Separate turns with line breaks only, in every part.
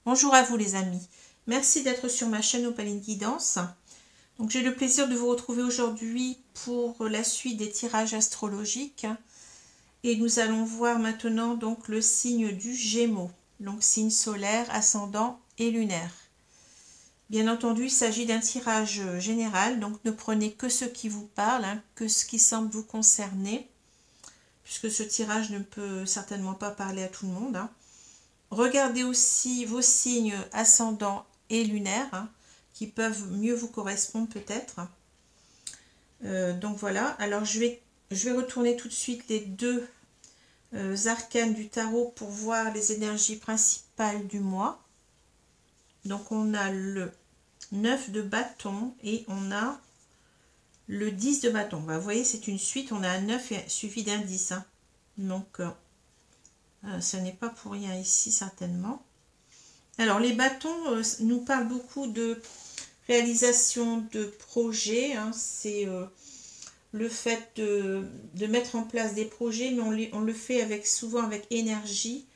Bonjour à vous les amis, merci d'être sur ma chaîne Opaline Guidance. Donc j'ai le plaisir de vous retrouver aujourd'hui pour la suite des tirages astrologiques. Et nous allons voir maintenant donc le signe du Gémeaux, donc signe solaire, ascendant et lunaire. Bien entendu, il s'agit d'un tirage général, donc ne prenez que ce qui vous parle, que ce qui semble vous concerner, puisque ce tirage ne peut certainement pas parler à tout le monde. Regardez aussi vos signes ascendants et lunaires, qui peuvent mieux vous correspondre peut-être. Donc voilà, alors je vais retourner tout de suite les deux arcanes du tarot pour voir les énergies principales du mois. Donc on a le 9 de bâton et on a le 10 de bâton. Vous voyez, c'est une suite, on a un 9 suivi d'un 10. Donc ce n'est pas pour rien ici certainement. Alors les bâtons nous parlent beaucoup de réalisation de projets. C'est le fait de mettre en place des projets, mais on le fait souvent avec énergie,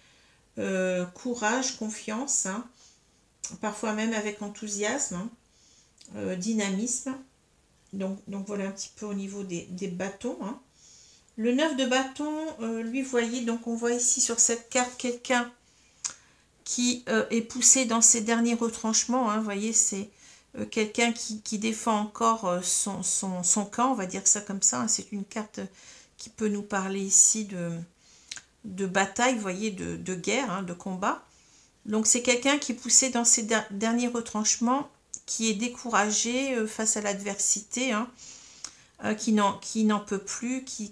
courage, confiance, parfois même avec enthousiasme, dynamisme. Donc voilà un petit peu au niveau des bâtons. Le 9 de bâton, lui, voyez, donc on voit ici sur cette carte quelqu'un qui est poussé dans ses derniers retranchements. Vous voyez, c'est quelqu'un qui défend encore son camp, on va dire ça comme ça. C'est une carte qui peut nous parler ici de bataille, vous voyez, de guerre, de combat. Donc c'est quelqu'un qui est poussé dans ses derniers retranchements, qui est découragé face à l'adversité, qui n'en peut plus, qui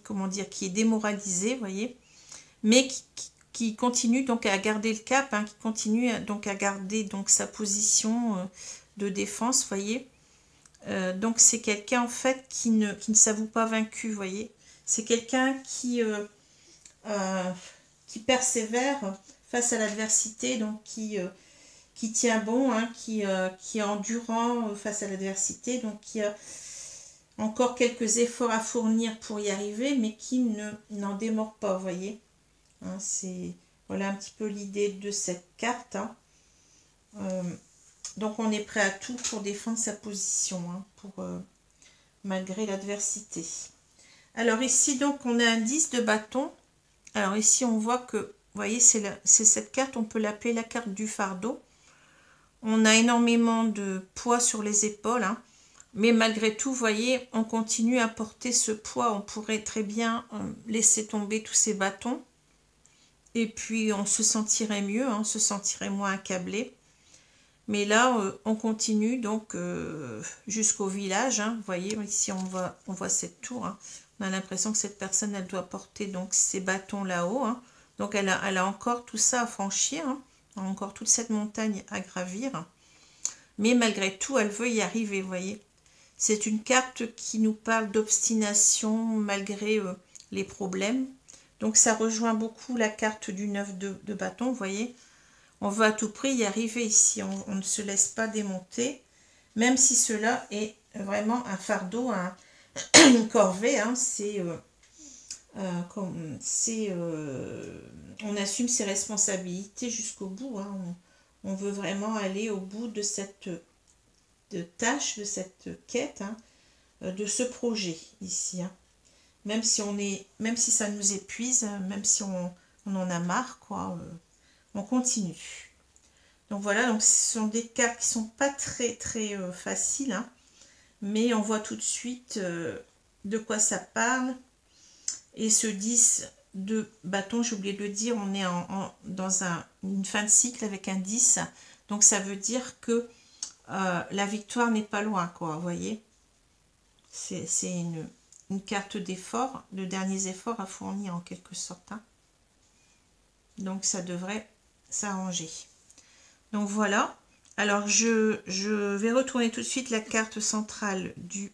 est démoralisé, vous voyez, mais qui continue donc à garder le cap, qui continue donc à garder donc sa position de défense, vous voyez. Donc c'est quelqu'un en fait qui ne s'avoue pas vaincu, vous voyez. C'est quelqu'un qui persévère face à l'adversité, donc qui tient bon, qui est endurant face à l'adversité, donc qui a encore quelques efforts à fournir pour y arriver, mais qui n'en démord pas, vous voyez. C'est voilà un petit peu l'idée de cette carte. Donc on est prêt à tout pour défendre sa position, malgré l'adversité. Alors ici donc on a un 10 de bâton. Alors ici on voit que, vous voyez, c'est cette carte, on peut l'appeler la carte du fardeau. On a énormément de poids sur les épaules, mais malgré tout, vous voyez, on continue à porter ce poids. On pourrait très bien laisser tomber tous ces bâtons. Et puis on se sentirait mieux, on se sentirait moins accablé. Mais là, on continue donc jusqu'au village. Vous voyez, ici on voit cette tour. On a l'impression que cette personne, elle doit porter donc ces bâtons là-haut. Donc elle a encore tout ça à franchir. Elle a encore toute cette montagne à gravir. Mais malgré tout, elle veut y arriver, vous voyez. C'est une carte qui nous parle d'obstination malgré les problèmes. Donc ça rejoint beaucoup la carte du 9 de bâton, vous voyez. On veut à tout prix y arriver ici, on ne se laisse pas démonter, même si cela est vraiment un fardeau, une corvée, on assume ses responsabilités jusqu'au bout, on veut vraiment aller au bout de cette tâche, de cette quête, de ce projet ici, même si ça nous épuise, même si on en a marre, on continue. Donc voilà, donc ce sont des cartes qui sont pas très très faciles, mais on voit tout de suite de quoi ça parle. Et ce 10 de bâton, j'ai oublié de le dire, on est dans une fin de cycle avec un 10, donc ça veut dire que la victoire n'est pas loin, vous voyez. C'est une carte d'effort, de derniers efforts à fournir en quelque sorte. Donc ça devrait s'arranger. Donc voilà. Alors je vais retourner tout de suite la carte centrale du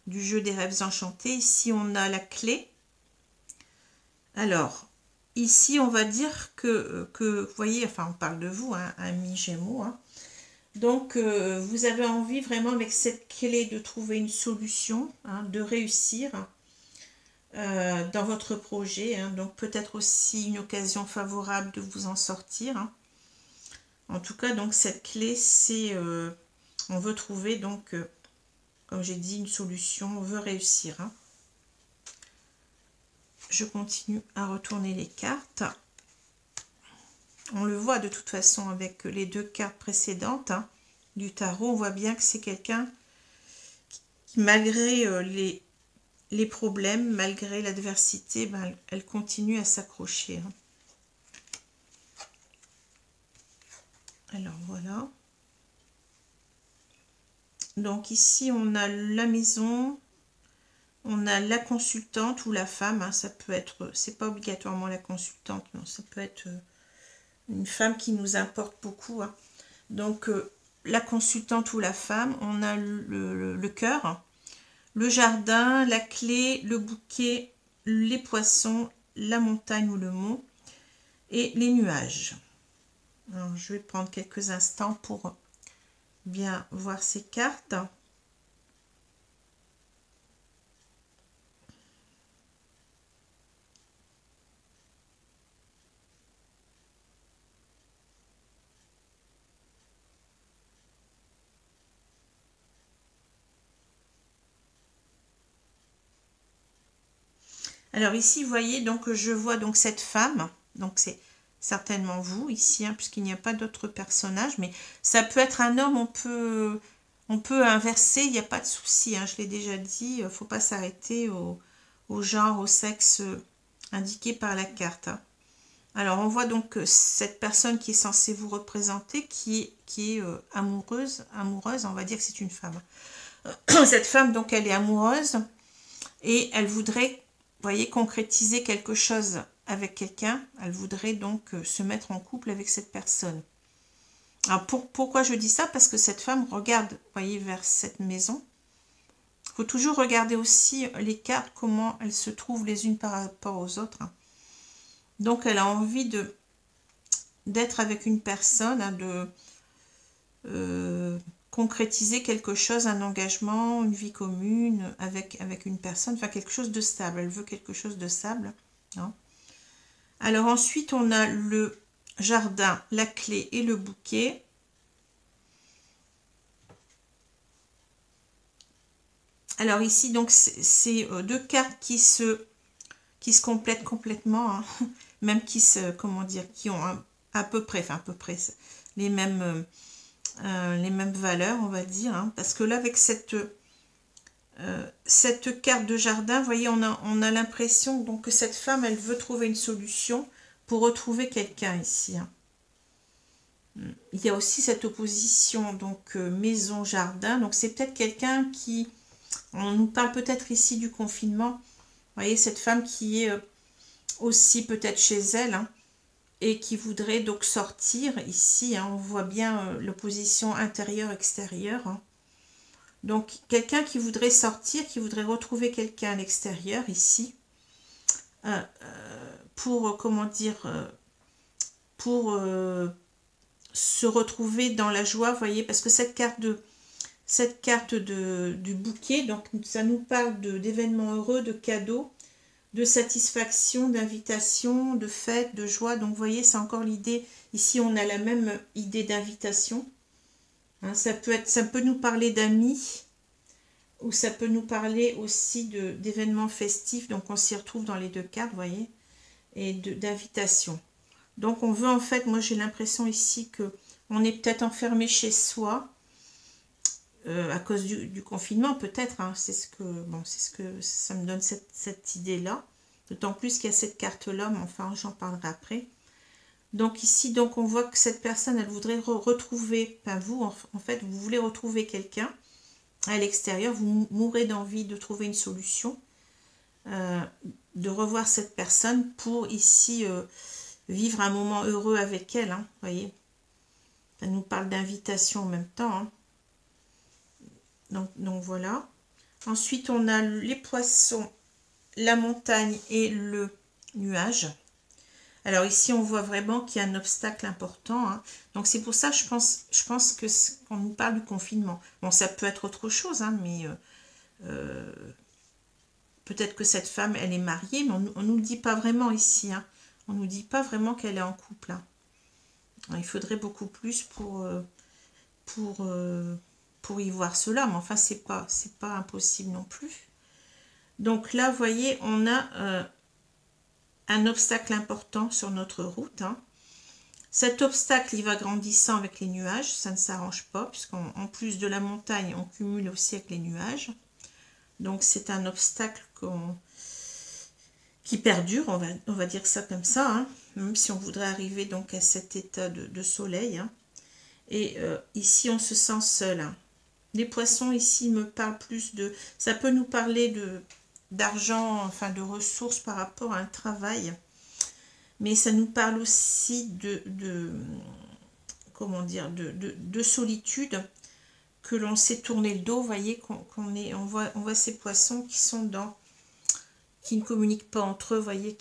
jeu des rêves enchantés. Ici on a la clé. Alors ici on va dire que vous voyez, enfin on parle de vous, ami Gémeaux. Donc vous avez envie vraiment avec cette clé de trouver une solution, de réussir dans votre projet. Donc peut-être aussi une occasion favorable de vous en sortir. En tout cas, donc cette clé, c'est... on veut trouver, donc, comme j'ai dit, une solution. On veut réussir. Hein. Je continue à retourner les cartes. On le voit de toute façon avec les deux cartes précédentes hein, du tarot. On voit bien que c'est quelqu'un qui, malgré les problèmes, malgré l'adversité, ben, elle continue à s'accrocher. Hein. Alors voilà. Donc ici, on a la maison, on a la consultante ou la femme. Hein, ça peut être, c'est pas obligatoirement la consultante, non, ça peut être une femme qui nous importe beaucoup. Hein. Donc la consultante ou la femme, on a le cœur, le jardin, la clé, le bouquet, les poissons, la montagne ou le mont et les nuages. Alors, je vais prendre quelques instants pour bien voir ces cartes. Alors ici, vous voyez, donc je vois donc cette femme, donc c'est certainement vous ici, hein, puisqu'il n'y a pas d'autres personnages, mais ça peut être un homme, on peut inverser, il n'y a pas de souci, hein, je l'ai déjà dit, il ne faut pas s'arrêter au genre, au sexe indiqué par la carte. Hein. Alors on voit donc cette personne qui est censée vous représenter, qui est amoureuse, on va dire que c'est une femme. Cette femme, donc elle est amoureuse et elle voudrait, vous voyez, concrétiser quelque chose avec quelqu'un. Elle voudrait donc se mettre en couple avec cette personne. Alors pourquoi je dis ça? Parce que cette femme regarde, vous voyez, vers cette maison. Il faut toujours regarder aussi les cartes, comment elles se trouvent les unes par rapport aux autres. Donc elle a envie d'être avec une personne, hein, de concrétiser quelque chose, un engagement, une vie commune avec une personne, enfin quelque chose de stable. Elle veut quelque chose de stable. Hein. Alors ensuite, on a le jardin, la clé et le bouquet. Alors ici, donc, c'est deux cartes qui se complètent complètement, hein, même qui se, comment dire, qui ont à peu près les mêmes valeurs, on va dire, hein, parce que là, avec cette carte de jardin, vous voyez, on a l'impression donc que cette femme, elle veut trouver une solution pour retrouver quelqu'un ici. Hein. Il y a aussi cette opposition, donc maison-jardin, donc c'est peut-être quelqu'un qui, on nous parle peut-être ici du confinement, vous voyez, cette femme qui est aussi peut-être chez elle, hein, et qui voudrait donc sortir ici, hein, on voit bien l'opposition intérieure-extérieure, hein. Donc, quelqu'un qui voudrait sortir, qui voudrait retrouver quelqu'un à l'extérieur, ici, pour, comment dire, pour se retrouver dans la joie, vous voyez, parce que cette carte du bouquet, donc ça nous parle d'événements heureux, de cadeaux, de satisfaction, d'invitation, de fête, de joie. Donc, vous voyez, c'est encore l'idée, ici, on a la même idée d'invitation. Hein, ça peut nous parler d'amis, ou ça peut nous parler aussi d'événements festifs, donc on s'y retrouve dans les deux cartes, vous voyez, et d'invitation. Donc on veut en fait, moi j'ai l'impression ici que on est peut-être enfermé chez soi, à cause du confinement peut-être, hein, c'est ce que ça me donne cette idée-là, d'autant plus qu'il y a cette carte-là, mais enfin j'en parlerai après. Donc ici, donc on voit que cette personne, elle voudrait retrouver, enfin vous, en fait, vous voulez retrouver quelqu'un à l'extérieur, vous mourrez d'envie de trouver une solution, de revoir cette personne pour ici vivre un moment heureux avec elle, hein, voyez. Ça nous parle d'invitation en même temps. Hein. Donc voilà. Ensuite, on a les poissons, la montagne et le nuage. Alors ici, on voit vraiment qu'il y a un obstacle important. Hein. Donc c'est pour ça, je pense que qu'on nous parle du confinement. Bon, ça peut être autre chose, hein, mais peut-être que cette femme, elle est mariée, mais on ne nous le dit pas vraiment ici. Hein. On ne nous dit pas vraiment qu'elle est en couple. Hein. Il faudrait beaucoup plus pour y voir cela, mais enfin, c'est pas impossible non plus. Donc là, vous voyez, on a un obstacle important sur notre route. Cet obstacle, il va grandissant avec les nuages, ça ne s'arrange pas, puisqu'en plus de la montagne, on cumule aussi avec les nuages. Donc c'est un obstacle qui perdure, on va dire ça comme ça, même si on voudrait arriver donc à cet état de soleil. Et ici, on se sent seul. Les poissons ici me parlent plus de... Ça peut nous parler d'argent, enfin de ressources par rapport à un travail. Mais ça nous parle aussi comment dire, de solitude, que l'on s'est tourné le dos. Vous voyez on voit ces poissons qui ne communiquent pas entre eux, vous voyez,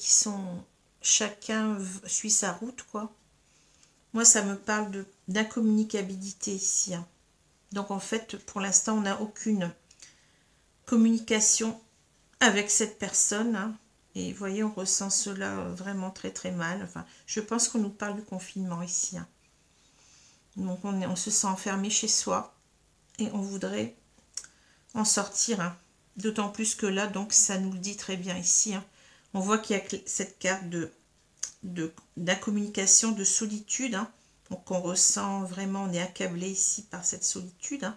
chacun suit sa route, quoi. Moi, ça me parle d'incommunicabilité ici. Donc, en fait, pour l'instant, on n'a aucune communication avec cette personne. Et vous voyez, on ressent cela vraiment très, très mal. Enfin, je pense qu'on nous parle du confinement ici. Donc, on se sent enfermé chez soi. Et on voudrait en sortir. D'autant plus que là, donc, ça nous le dit très bien ici. On voit qu'il y a cette carte d'incommunication, de solitude. Donc on ressent vraiment, on est accablé ici par cette solitude.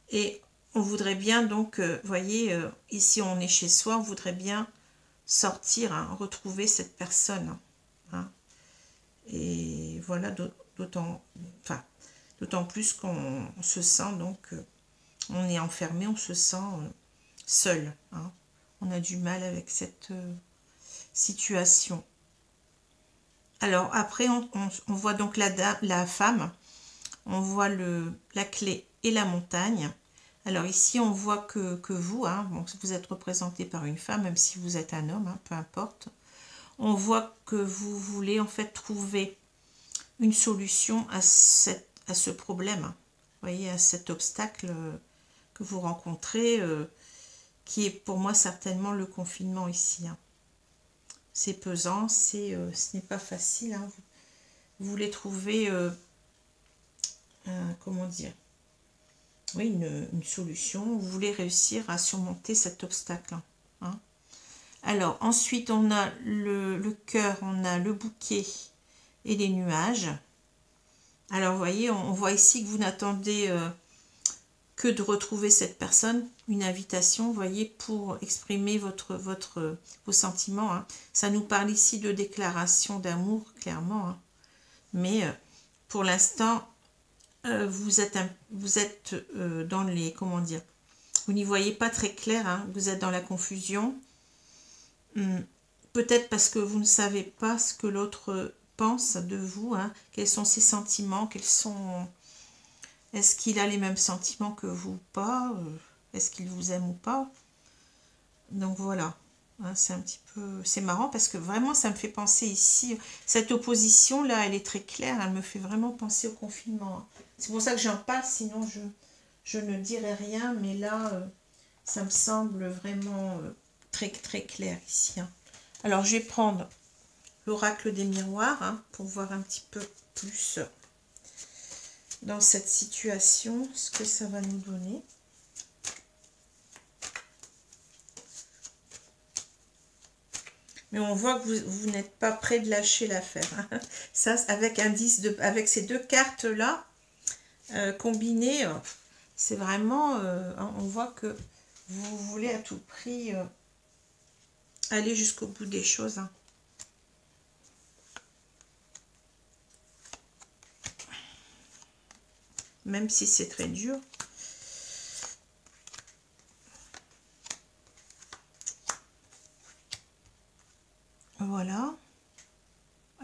Et on voudrait bien donc, vous voyez, ici on est chez soi, on voudrait bien sortir, retrouver cette personne. Et voilà, d'autant plus qu'on se sent donc, on est enfermé, on se sent seul. On a du mal avec cette situation. Alors après, on voit donc la femme, on voit la clé et la montagne. Alors ici, on voit que vous, bon, vous êtes représenté par une femme, même si vous êtes un homme, peu importe. On voit que vous voulez en fait trouver une solution à ce problème. Vous voyez, à cet obstacle que vous rencontrez, qui est pour moi certainement le confinement ici. C'est pesant, ce n'est pas facile. Vous voulez trouver, comment dire, oui, une solution. Vous voulez réussir à surmonter cet obstacle. Alors, ensuite, on a le cœur, on a le bouquet et les nuages. Alors, vous voyez, on voit ici que vous n'attendez que de retrouver cette personne, une invitation, vous voyez, pour exprimer vos sentiments. Ça nous parle ici de déclaration d'amour, clairement. Mais pour l'instant, vous êtes dans les, comment dire, vous n'y voyez pas très clair, vous êtes dans la confusion. Peut-être parce que vous ne savez pas ce que l'autre pense de vous, quels sont ses sentiments, est-ce qu'il a les mêmes sentiments que vous ou pas, est-ce qu'il vous aime ou pas. Donc voilà, c'est un petit peu, c'est marrant parce que vraiment ça me fait penser ici, cette opposition là, elle est très claire, elle me fait vraiment penser au confinement. C'est pour ça que j'en parle, sinon je ne dirais rien, mais là, ça me semble vraiment très très clair ici. Alors je vais prendre l'oracle des miroirs pour voir un petit peu plus dans cette situation ce que ça va nous donner. Mais on voit que vous n'êtes pas prêt de lâcher l'affaire. Ça, avec ces deux cartes là combinées, c'est vraiment, on voit que vous voulez à tout prix aller jusqu'au bout des choses. Même si c'est très dur. Voilà.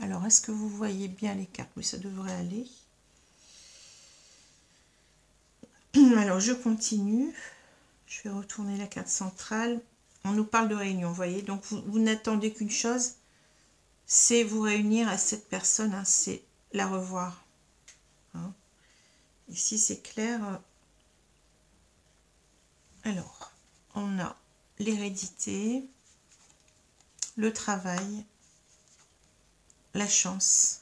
Alors, est-ce que vous voyez bien les cartes? Oui, ça devrait aller. Alors, je continue. Je vais retourner la carte centrale. On nous parle de réunion, vous voyez. Donc, vous n'attendez qu'une chose, c'est vous réunir à cette personne, c'est la revoir. Ici, c'est clair. Alors, on a l'hérédité, le travail, la chance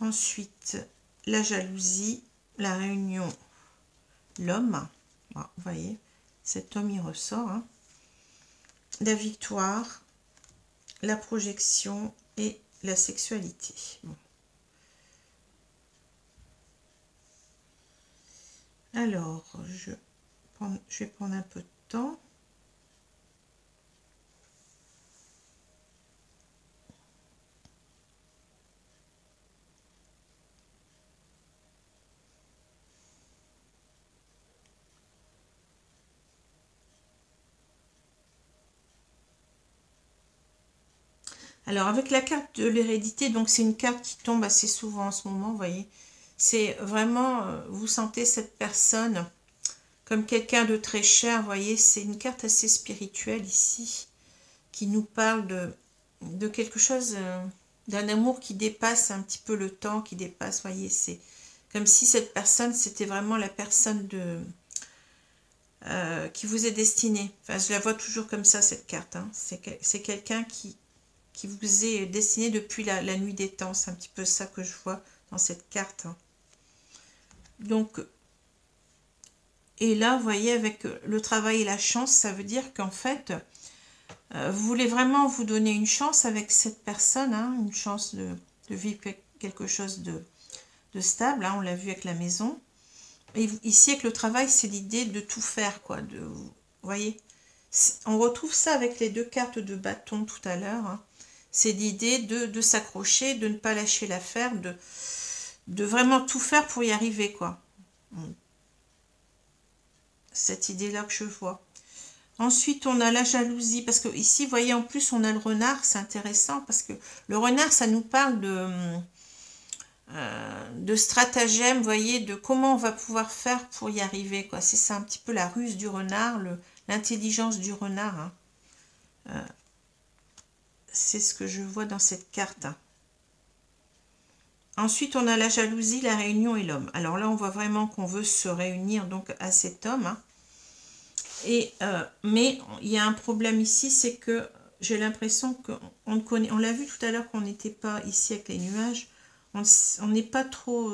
Ensuite, la jalousie, la réunion, l'homme. Vous voyez, cet homme, il ressort. Hein. La victoire, la projection et la sexualité. Bon. Alors, je vais prendre un peu de temps. Alors, avec la carte de l'hérédité, donc c'est une carte qui tombe assez souvent en ce moment, vous voyez. C'est vraiment, vous sentez cette personne comme quelqu'un de très cher, vous voyez. C'est une carte assez spirituelle ici, qui nous parle de quelque chose, d'un amour qui dépasse un petit peu le temps, qui dépasse, vous voyez. C'est comme si cette personne, c'était vraiment la personne qui vous est destinée. Enfin, je la vois toujours comme ça, cette carte. Hein. C'est quelqu'un qui vous est destiné depuis la nuit des temps. C'est un petit peu ça que je vois dans cette carte. Donc, et là, vous voyez, avec le travail et la chance, ça veut dire qu'en fait, vous voulez vraiment vous donner une chance avec cette personne, hein, une chance de vivre quelque chose de stable. Hein, on l'a vu avec la maison. Et ici, avec le travail, c'est l'idée de tout faire, quoi. Vous voyez, on retrouve ça avec les deux cartes de bâton tout à l'heure. Hein. C'est l'idée de s'accrocher, de ne pas lâcher l'affaire, de vraiment tout faire pour y arriver, quoi. Cette idée-là que je vois. Ensuite, on a la jalousie, parce que ici, vous voyez, en plus, on a le renard, c'est intéressant, parce que le renard, ça nous parle de stratagème, vous voyez, de comment on va pouvoir faire pour y arriver, quoi. C'est ça un petit peu la ruse du renard, l'intelligence du renard, hein. C'est ce que je vois dans cette carte. Ensuite, on a la jalousie, la réunion et l'homme. Alors là, on voit vraiment qu'on veut se réunir donc à cet homme. Hein. Mais il y a un problème ici, c'est que j'ai l'impression qu'on connaît. On l'a vu tout à l'heure qu'on n'était pas ici avec les nuages. On n'est pas trop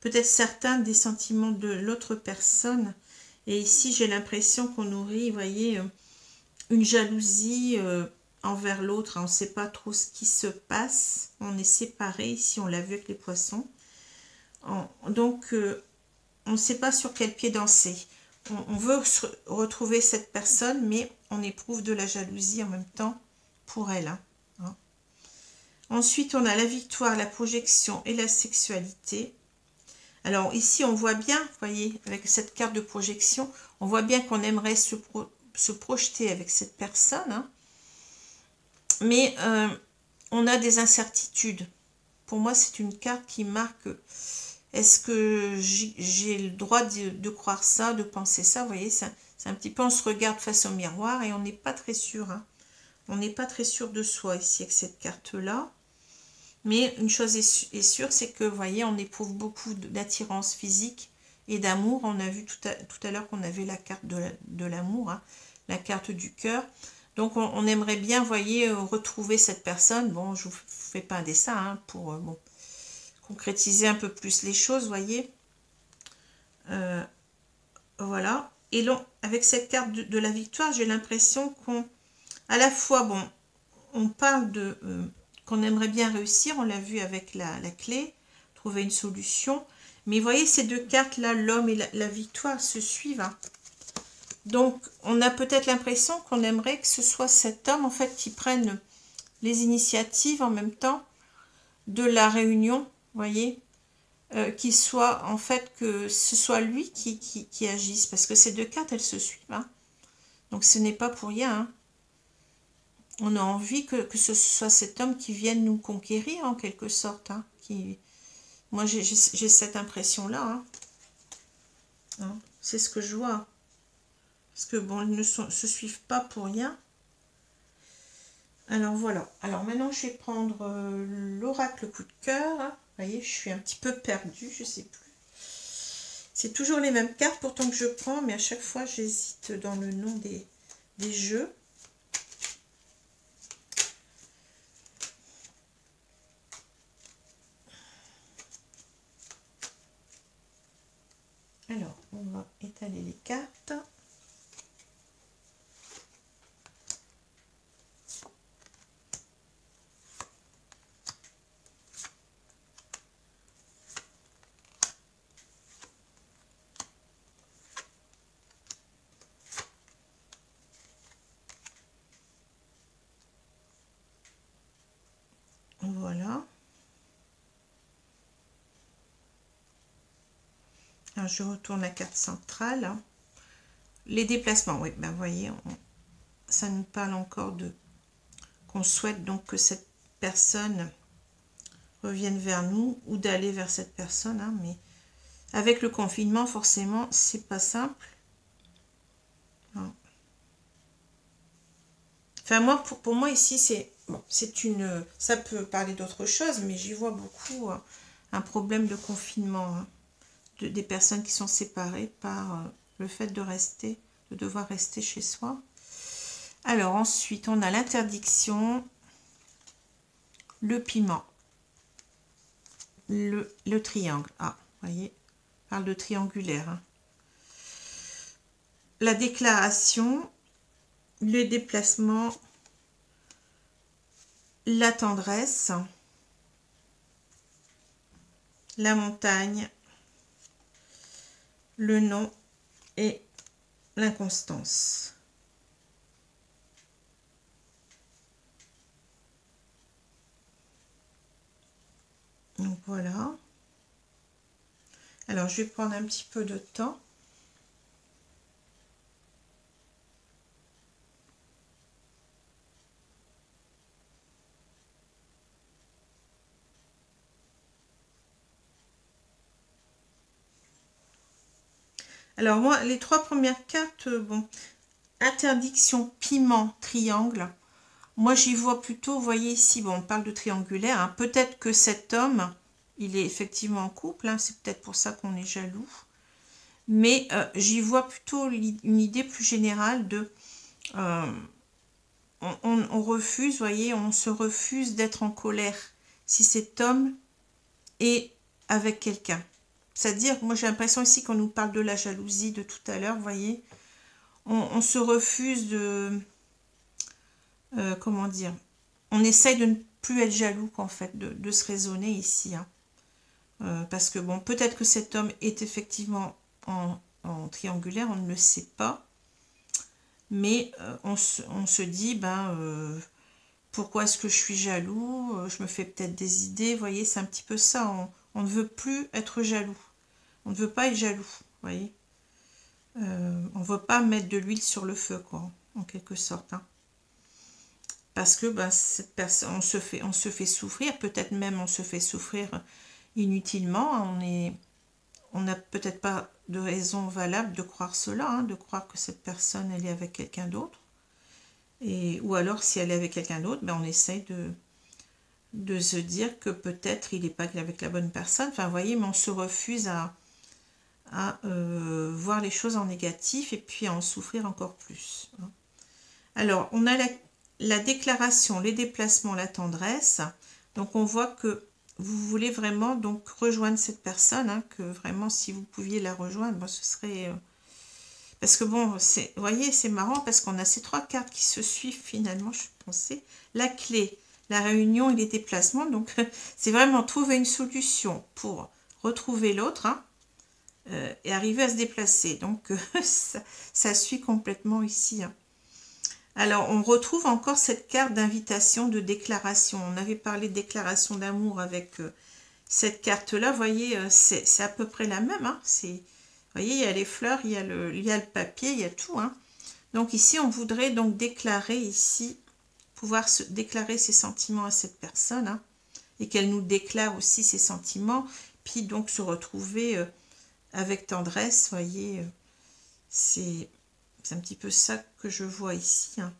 peut-être certain des sentiments de l'autre personne. Et ici, j'ai l'impression qu'on nourrit, vous voyez, une jalousie envers l'autre. On ne sait pas trop ce qui se passe. On est séparés. Ici, on l'a vu avec les poissons. Donc, on ne sait pas sur quel pied danser. On veut retrouver cette personne, mais on éprouve de la jalousie en même temps pour elle. Hein. Ensuite, on a la victoire, la projection et la sexualité. Alors ici, on voit bien, vous voyez, avec cette carte de projection, on voit bien qu'on aimerait se projeter avec cette personne. Hein. Mais on a des incertitudes. Pour moi, c'est une carte qui marque... Est-ce que j'ai le droit de croire ça, de penser ça? Vous voyez, c'est un petit peu, on se regarde face au miroir et on n'est pas très sûr. Hein. On n'est pas très sûr de soi ici avec cette carte-là. Mais une chose est sûre, c'est que, vous voyez, on éprouve beaucoup d'attirance physique et d'amour. On a vu tout à l'heure qu'on avait la carte de l'amour, hein, la carte du cœur. Donc, on aimerait bien, vous voyez, retrouver cette personne. Bon, je ne vous fais pas un dessin hein, pour... bon, concrétiser un peu plus les choses, vous voyez. Voilà. Et là, avec cette carte de la victoire, j'ai l'impression à la fois, bon, on parle qu'on aimerait bien réussir, on l'a vu avec la clé, trouver une solution. Mais vous voyez, ces deux cartes-là, l'homme et la victoire, se suivent. Hein. Donc, on a peut-être l'impression qu'on aimerait que ce soit cet homme, en fait, qui prenne les initiatives en même temps de la réunion, vous voyez, qu'il soit, en fait, que ce soit lui qui agisse, parce que ces deux cartes, elles se suivent. Hein. Donc, ce n'est pas pour rien. Hein. On a envie que ce soit cet homme qui vienne nous conquérir, en quelque sorte. Hein, moi, j'ai cette impression-là. Hein. Hein, c'est ce que je vois. Parce que, bon, ils ne se suivent pas pour rien. Alors, voilà. Alors, maintenant, je vais prendre l'oracle coup de cœur. Hein. Vous voyez, je suis un petit peu perdue, je ne sais plus. C'est toujours les mêmes cartes pourtant que je prends, mais à chaque fois, j'hésite dans le nom des jeux. Alors, je retourne la carte centrale. Les déplacements, oui, ben vous voyez, ça nous parle encore de qu'on souhaite donc que cette personne revienne vers nous ou d'aller vers cette personne, hein, mais avec le confinement, forcément, c'est pas simple. Non. Enfin, moi, pour moi, ici, c'est bon, ça peut parler d'autre chose, mais j'y vois beaucoup un problème de confinement, hein, des personnes qui sont séparées par le fait de devoir rester chez soi. Alors, ensuite, on a l'interdiction, le piment, le triangle. Ah, vous voyez, on parle de triangulaire, hein. La déclaration, le déplacement, la tendresse, la montagne, le non et l'inconstance. Donc voilà. Alors je vais prendre un petit peu de temps. Alors moi, les trois premières cartes, bon, interdiction, piment, triangle. Moi, j'y vois plutôt, vous voyez ici, bon, on parle de triangulaire, hein. Peut-être que cet homme, il est effectivement en couple, hein, c'est peut-être pour ça qu'on est jaloux. Mais j'y vois plutôt une idée plus générale de... on refuse, vous voyez, on se refuse d'être en colère si cet homme est avec quelqu'un. C'est-à-dire, moi j'ai l'impression ici qu'on nous parle de la jalousie de tout à l'heure, vous voyez. On se refuse de... comment dire, on essaye de ne plus être jaloux qu'en fait, de se raisonner ici, hein. Parce que bon, peut-être que cet homme est effectivement en triangulaire, on ne le sait pas, mais on se dit, ben, pourquoi est-ce que je suis jaloux, je me fais peut-être des idées, vous voyez, c'est un petit peu ça, on ne veut plus être jaloux, on ne veut pas être jaloux, vous voyez, on ne veut pas mettre de l'huile sur le feu, quoi, en quelque sorte, hein. Parce que ben, cette personne, on se fait souffrir, peut-être même on se fait souffrir inutilement, on n'a peut-être pas de raison valable de croire cela, hein, de croire que cette personne elle est avec quelqu'un d'autre, ou alors si elle est avec quelqu'un d'autre, ben, on essaye de se dire que peut-être il n'est pas avec la bonne personne, enfin vous voyez, mais on se refuse à voir les choses en négatif et puis à en souffrir encore plus, hein. Alors on a la déclaration, les déplacements, la tendresse. Donc on voit que vous voulez vraiment donc rejoindre cette personne, hein, que vraiment si vous pouviez la rejoindre, bon, ce serait... parce que bon, vous voyez, c'est marrant parce qu'on a ces trois cartes qui se suivent finalement, je pensais. La clé, la réunion et les déplacements. Donc c'est vraiment trouver une solution pour retrouver l'autre, hein, et arriver à se déplacer. Donc ça suit complètement ici, hein. Alors, on retrouve encore cette carte d'invitation, de déclaration. On avait parlé de déclaration d'amour avec cette carte-là. Vous voyez, c'est à peu près la même, hein. Vous voyez, il y a les fleurs, il y a le papier, il y a tout, hein. Donc ici, on voudrait donc déclarer ici, pouvoir déclarer ses sentiments à cette personne, hein, et qu'elle nous déclare aussi ses sentiments. Puis donc se retrouver avec tendresse, vous voyez, c'est un petit peu ça que je vois ici, hein.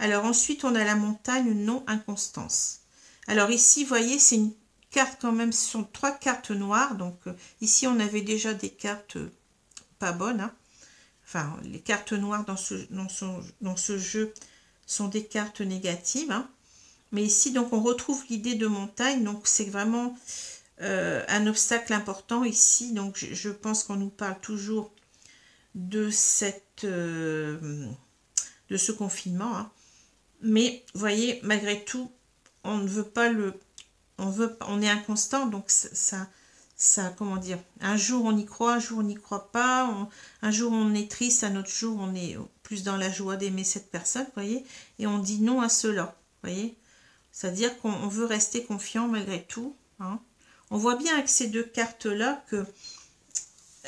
Alors ensuite, on a la montagne, non-inconstance. Alors ici, vous voyez, c'est une carte quand même, ce sont trois cartes noires. Donc ici, on avait déjà des cartes pas bonnes, hein. Enfin, les cartes noires dans ce jeu sont des cartes négatives, hein. Mais ici, donc, on retrouve l'idée de montagne. Donc, c'est vraiment un obstacle important ici. Donc, je pense qu'on nous parle toujours de de ce confinement, hein. Mais vous voyez, malgré tout, on ne veut pas on est inconstant, donc ça, comment dire, un jour on y croit, un jour on n'y croit pas, un jour on est triste, un autre jour on est plus dans la joie d'aimer cette personne, vous voyez, et on dit non à cela, vous voyez, c'est-à-dire qu'on veut rester confiant malgré tout, hein. On voit bien avec ces deux cartes-là que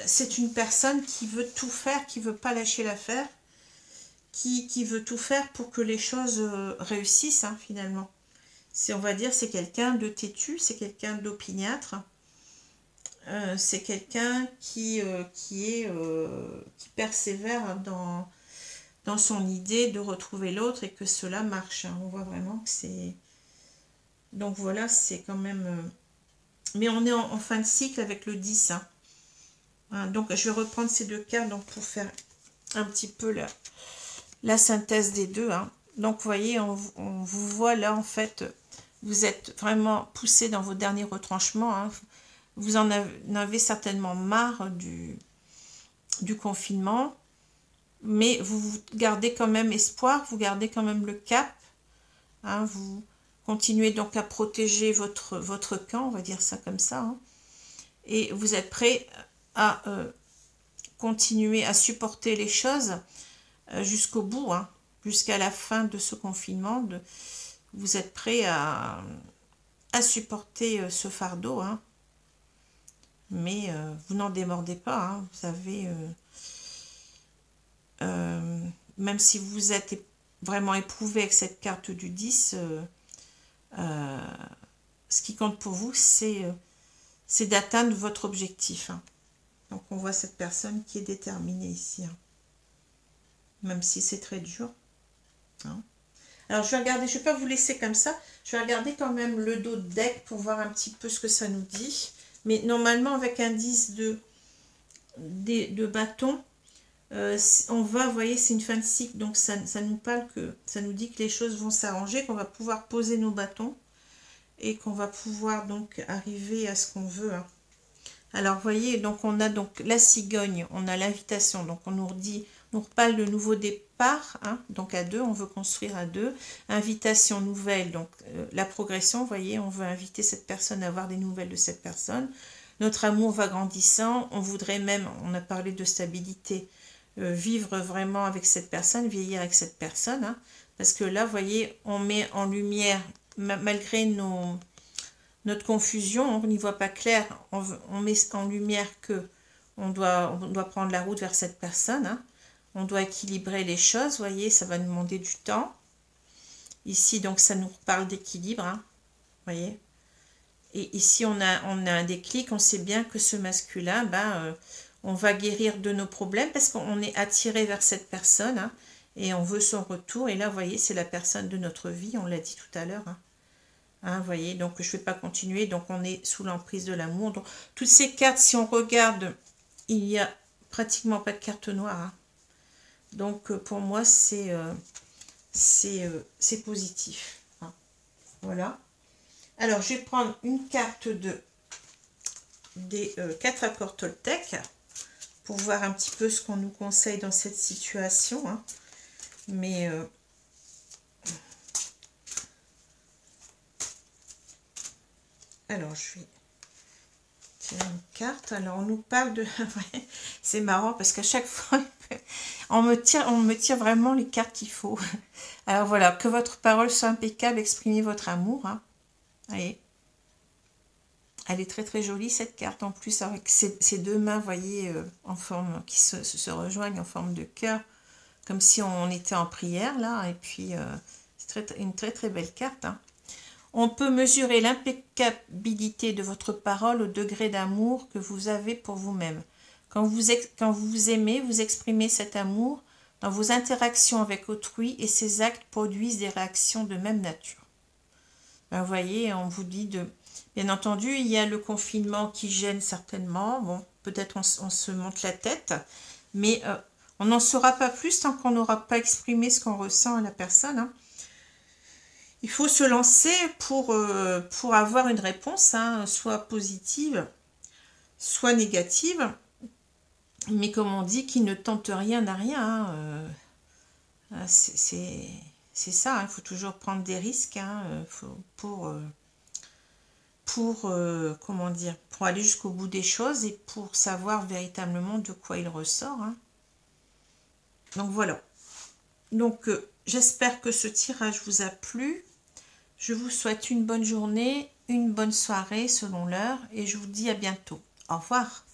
c'est une personne qui veut tout faire, qui veut pas lâcher l'affaire, qui veut tout faire pour que les choses réussissent, hein, finalement. On va dire, c'est quelqu'un de têtu, c'est quelqu'un d'opiniâtre, c'est quelqu'un qui persévère dans son idée de retrouver l'autre et que cela marche, hein. On voit vraiment que c'est... Donc voilà, c'est quand même... Mais on est en fin de cycle avec le 10, hein. Hein, donc je vais reprendre ces deux cartes donc, pour faire un petit peu la synthèse des deux, hein. Donc vous voyez, on vous voit là en fait, vous êtes vraiment poussé dans vos derniers retranchements, hein. Vous en avez certainement marre du confinement, mais vous gardez quand même espoir, vous gardez quand même le cap, hein. Vous continuez donc à protéger votre camp, on va dire ça comme ça, hein. Et vous êtes prêt à continuer à supporter les choses jusqu'au bout, hein, jusqu'à la fin de ce confinement. Vous êtes prêt à supporter ce fardeau, hein. Mais vous n'en démordez pas, hein. Vous avez, même si vous êtes vraiment éprouvé avec cette carte du 10, ce qui compte pour vous, c'est d'atteindre votre objectif, hein. Donc on voit cette personne qui est déterminée ici, hein. Même si c'est très dur, hein. Alors je vais regarder, je ne vais pas vous laisser comme ça, je vais regarder quand même le dos de deck pour voir un petit peu ce que ça nous dit. Mais normalement avec un 10 de bâton, on va, vous voyez, c'est une fin de cycle, donc ça nous parle que, ça nous dit que les choses vont s'arranger, qu'on va pouvoir poser nos bâtons et qu'on va pouvoir donc arriver à ce qu'on veut, hein. Alors vous voyez, donc on a donc la cigogne, on a l'invitation, donc on nous reparle de nouveau départ, hein, donc à deux, on veut construire à deux, invitation nouvelle, donc la progression, vous voyez, on veut inviter cette personne à avoir des nouvelles de cette personne, notre amour va grandissant, on voudrait même, on a parlé de stabilité, vivre vraiment avec cette personne, vieillir avec cette personne, hein, parce que là, vous voyez, on met en lumière, malgré notre confusion, on n'y voit pas clair, on met en lumière que on doit prendre la route vers cette personne, hein. On doit équilibrer les choses, vous voyez, ça va nous demander du temps. Ici, donc, ça nous parle d'équilibre, hein, vous voyez. Et ici, on a un déclic, on sait bien que ce masculin, on va guérir de nos problèmes parce qu'on est attiré vers cette personne, hein, et on veut son retour. Et là, vous voyez, c'est la personne de notre vie, on l'a dit tout à l'heure, hein. Hein, vous voyez, donc je ne vais pas continuer, donc on est sous l'emprise de l'amour. Donc toutes ces cartes, si on regarde, il n'y a pratiquement pas de carte noire, hein. Donc pour moi, c'est positif, hein. Voilà. Alors je vais prendre une carte des 4 accords Toltec pour voir un petit peu ce qu'on nous conseille dans cette situation, hein. Mais alors, je vais tirer une carte. Alors, on nous parle de... C'est marrant parce qu'à chaque fois, on me tire vraiment les cartes qu'il faut. Alors, voilà. Que votre parole soit impeccable. Exprimez votre amour, hein. Allez. Elle est très, très jolie, cette carte. En plus, avec ces deux mains, vous voyez, en forme... qui se rejoignent en forme de cœur. Comme si on était en prière, là. Et puis, c'est une très, très belle carte, hein. On peut mesurer l'impeccabilité de votre parole au degré d'amour que vous avez pour vous-même. Quand vous vous aimez, vous exprimez cet amour dans vos interactions avec autrui et ces actes produisent des réactions de même nature. Vous voyez, on vous dit de... Bien entendu, il y a le confinement qui gêne certainement. Bon, peut-être on se monte la tête, mais on n'en saura pas plus tant qu'on n'aura pas exprimé ce qu'on ressent à la personne, hein. Il faut se lancer pour avoir une réponse, hein, soit positive, soit négative. Mais comme on dit, qui ne tente rien n'a rien, hein. C'est ça, hein, il faut toujours prendre des risques, hein, comment dire, pour aller jusqu'au bout des choses et pour savoir véritablement de quoi il ressort, hein. Donc voilà. Donc j'espère que ce tirage vous a plu. Je vous souhaite une bonne journée, une bonne soirée selon l'heure et je vous dis à bientôt. Au revoir.